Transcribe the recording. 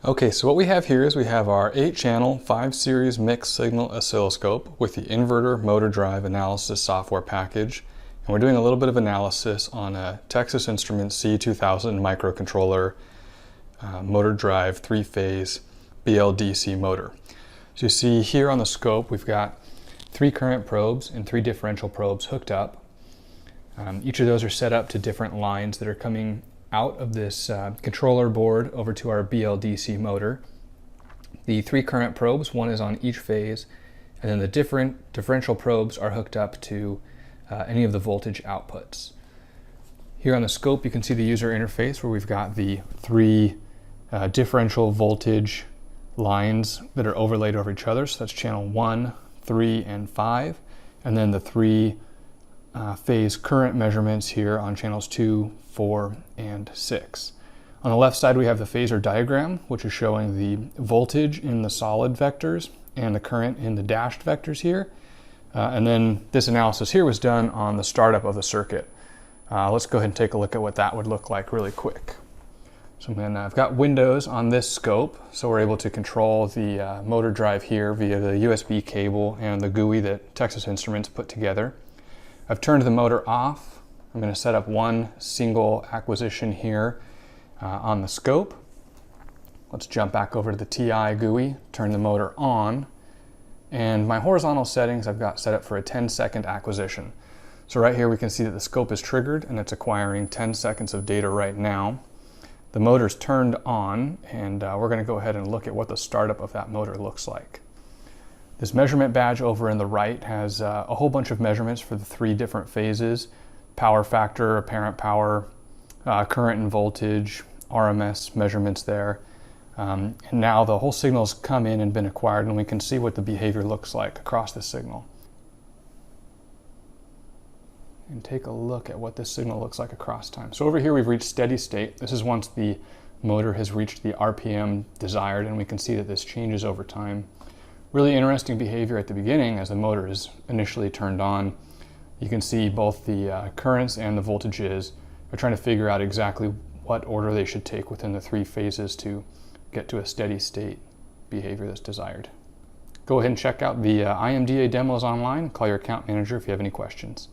Okay, so what we have here is we have our 8-channel 5 series mixed signal oscilloscope with the inverter motor drive analysis software package. And we're doing a little bit of analysis on a Texas Instruments C2000 microcontroller motor drive 3-phase BLDC motor. So you see here on the scope we've got 3 current probes and 3 differential probes hooked up. Each of those are set up to different lines that are coming out of this controller board over to our BLDC motor. The 3 current probes, one is on each phase, and then the differential probes are hooked up to any of the voltage outputs. Here on the scope you can see the user interface where we've got the 3 differential voltage lines that are overlaid over each other. So that's channel 1, 3, and 5, and then the 3 phase current measurements here on channels 2, 4, and 6. On the left side we have the phasor diagram, which is showing the voltage in the solid vectors and the current in the dashed vectors here. And then this analysis here was done on the startup of the circuit. Let's go ahead and take a look at what that would look like really quick. So I've got windows on this scope, so we're able to control the motor drive here via the USB cable and the GUI that Texas Instruments put together. I've turned the motor off. I'm going to set up one single acquisition here on the scope. Let's jump back over to the TI GUI, turn the motor on, and my horizontal settings I've got set up for a 10-second acquisition. So right here we can see that the scope is triggered and it's acquiring 10 seconds of data right now. The motor's turned on, and we're going to go ahead and look at what the startup of that motor looks like. This measurement badge over in the right has a whole bunch of measurements for the 3 different phases: power factor, apparent power, current and voltage, RMS measurements there. And now the whole signal's come in and been acquired, and we can see what the behavior looks like across the signal. And take a look at what this signal looks like across time. So over here we've reached steady state. This is once the motor has reached the RPM desired, and we can see that this changes over time. Really interesting behavior at the beginning as the motor is initially turned on. You can see both the currents and the voltages are trying to figure out exactly what order they should take within the 3 phases to get to a steady state behavior that's desired. Go ahead and check out the IMDA demos online. Call your account manager if you have any questions.